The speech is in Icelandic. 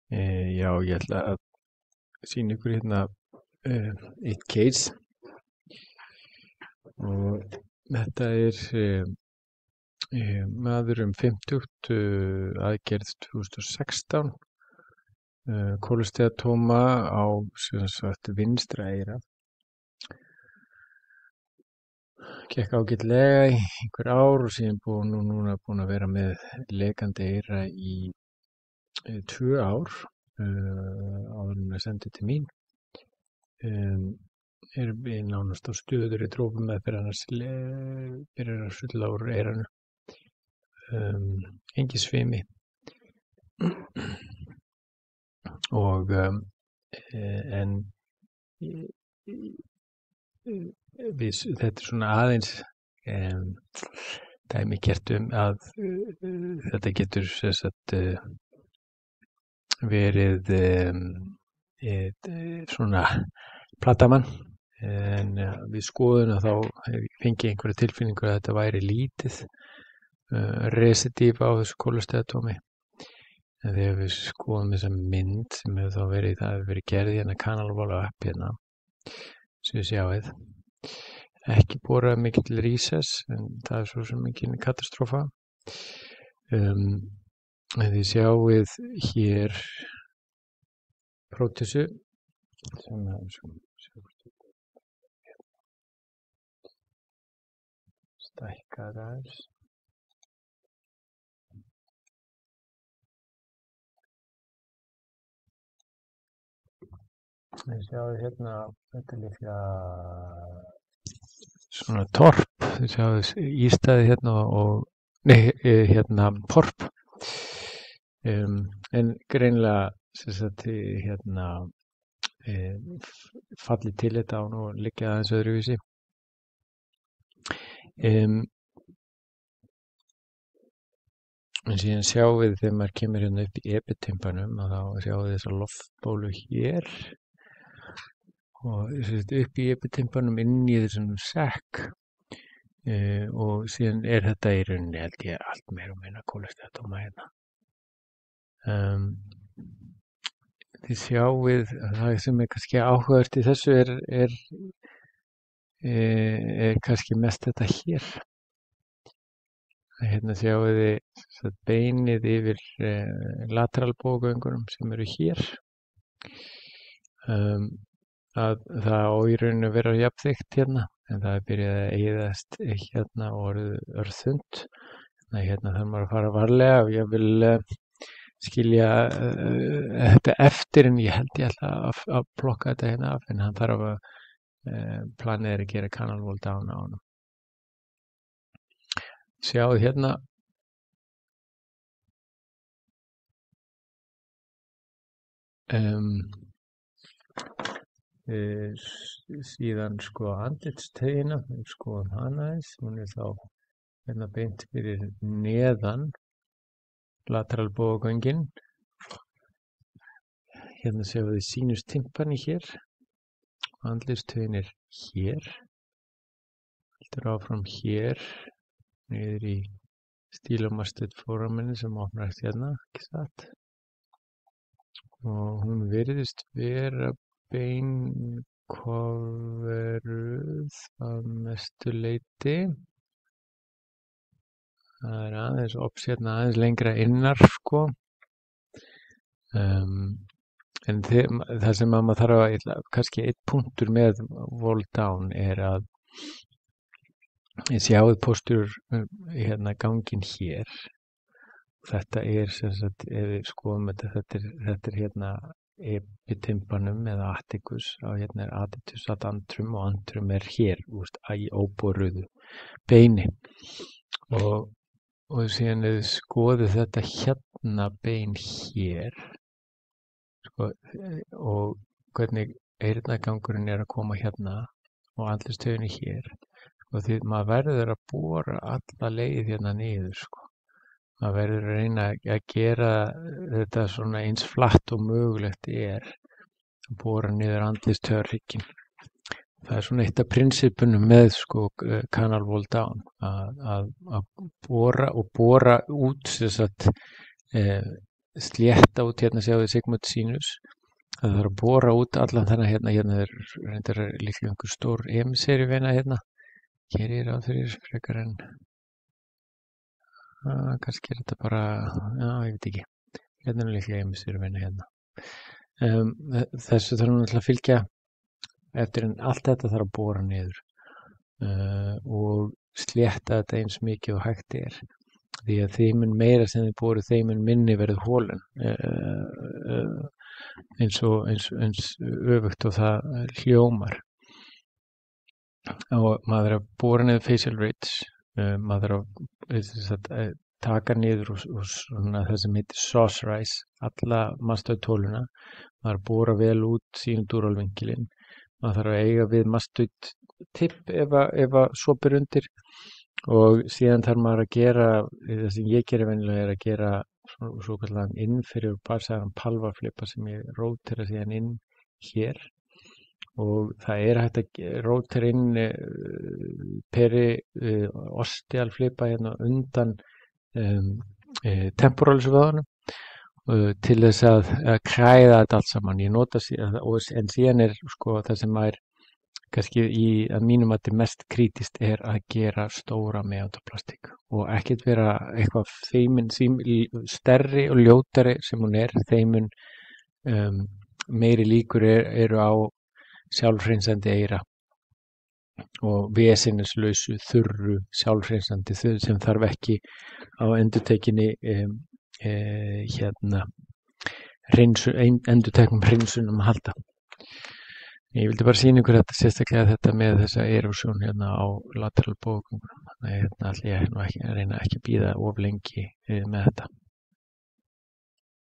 Já, ég ætla að sýna ykkur hérna eitt case og þetta maður 50, aðgerð 2016, kólusteatóma á sem sagt vinstra eyra. Gekk ágætlega í einhver ár og síðan núna búin að vera með lekandi eyra í 2 ár áður en að sendi til mín. Er nánast á stöður í trópum meðferð, annars byrjar að sulla úr eyranu. Engin svimi og en þetta er svona aðeins dæmigert að þetta getur sem sagt verið svona platamann, en við skoðun þá fengi einhverja tilfinningu að þetta væri lítið residiv á þessu kólusteatómi. En þegar við skoðum þessa mynd sem hefur þá verið, það hefur verið gerð hérna Canalvolve app hérna, sem við sjáið, ekki borað mikill recess, en það er svo sem mikil katastrófa. Þið sjáið hér prótesu sem stækkar aðeins. Þið sjáið hérna, þetta er líklega svona torp, þið sjáið ístæði hérna hérna torp, en greinilega sem sagt hérna fallið til þetta án og liggja aðeins öðruvísi. En síðan sjáum við þegar maður kemur hérna upp í epitimpanum að þá sjáum við þessa loftbólu hér og upp í epitimpanum inn í þessum sekk, og síðan þetta í rauninni held ég allt meira og minna kólusteatóma hérna. Þið sjáið að það sem er kannski áhugavert í þessu er kannski mest þetta hér. Hérna sjáið þið beinið yfir lateralbógöngunum sem eru hér. Að það á í rauninu vera jafnþykkt hérna, en það er byrjað að eyðast hérna og orðið örþund. Þannig að hérna þarf maður að fara varlega og ég vil skilja þetta eftir, en ég held ég ætla að plokka þetta hérna af, en hann þarf að planið er að gera Canalvolve down á honum. Sjáðu hérna síðan sko andlitstaugina, við skoðum hana aðeins, hún er þá hérna beint fyrir neðan lateralbógöngin. Hérna sjáum við sinus tympani hér, andlitstaugin er hér, heldur áfram hér, niður í stylomasted foraminni sem opnast hérna, ekki satt. Og hún virðist vera beinkoveruð að mestu leyti. Það er aðeins hérna aðeins lengra innar sko. En það sem maður þarf að, kannski einn punktur með Volve down er að sjáið póstur hérna gangin hér. Þetta er sem sagt, ef við skoðum þetta er hérna epitimpanum eða atticus, og hérna er additus ad antrum og antrum er hér, í óboruðu beini. Og síðan ef við skoðum þetta hérna bein hér, sko, og hvernig eyrnagangurinn er að koma hérna og andlitstauginni hér, sko, því maður verður að bora alla leið hérna niður, sko. Maður verður að reyna að gera þetta svona eins flatt og mögulegt er, að bora niður andlitstaugarhrygginn. Það er svona eitt af prinsippunum með sko Canalvolve down, að bora út sem sagt slétta út hérna sjáðu Sigmund Sinus. Það þarf að bora út allan þennan hérna er reyndar líklega einhver stór emisseri veina hérna. Hér er ráð fyrir frekar en kannski er þetta bara, já ég veit ekki. Hérna er líklega emisseri veina hérna. Þessu þarf náttúrulega að fylgja eftir en allt þetta þarf að bora niður og slétta þetta eins mikið og hægt er. Því að þeim mun meira sem þið boru, þeim mun minni verður hólun eins öfugt og það hljómar. Og maður er að bora niður facial ridge, maður er að taka niður og svona það sem heitir saucerize alla mastöðtóluna, maður er að bora vel út sínudúralvinkilinn, maður þarf að eiga við mastöð tipp ef að sopir undir. Og síðan þarf maður að gera, það sem ég gerir venjulega er að gera svo kallan innfyrir barsaðan palvaflipa sem ég rótera síðan inn hér og það er hægt að rótera inn ostealflipa hérna undan temporalisvöðunum til þess að kræða þetta allt saman. Ég nota síðan, en síðan er sko það sem maður kannski að mínum að þetta mest krítískt er að gera stóra meðhöndaplastík og ekkert vera eitthvað þeimun stærri og ljótari sem hún er, þeimun meiri líkur eru á sjálfhreinsandi eyra og vesennislausu, þurru, sjálfhreinsandi sem þarf ekki á endurtekinni endurteknum hreinsunum að halda. Ég vildi bara sýna ykkur þetta, sérstaklega þetta með þessa erósjón hérna á lateral bógangum. Þannig að hérna ætla ég ekki að reyna ekki að bíða of lengi með þetta.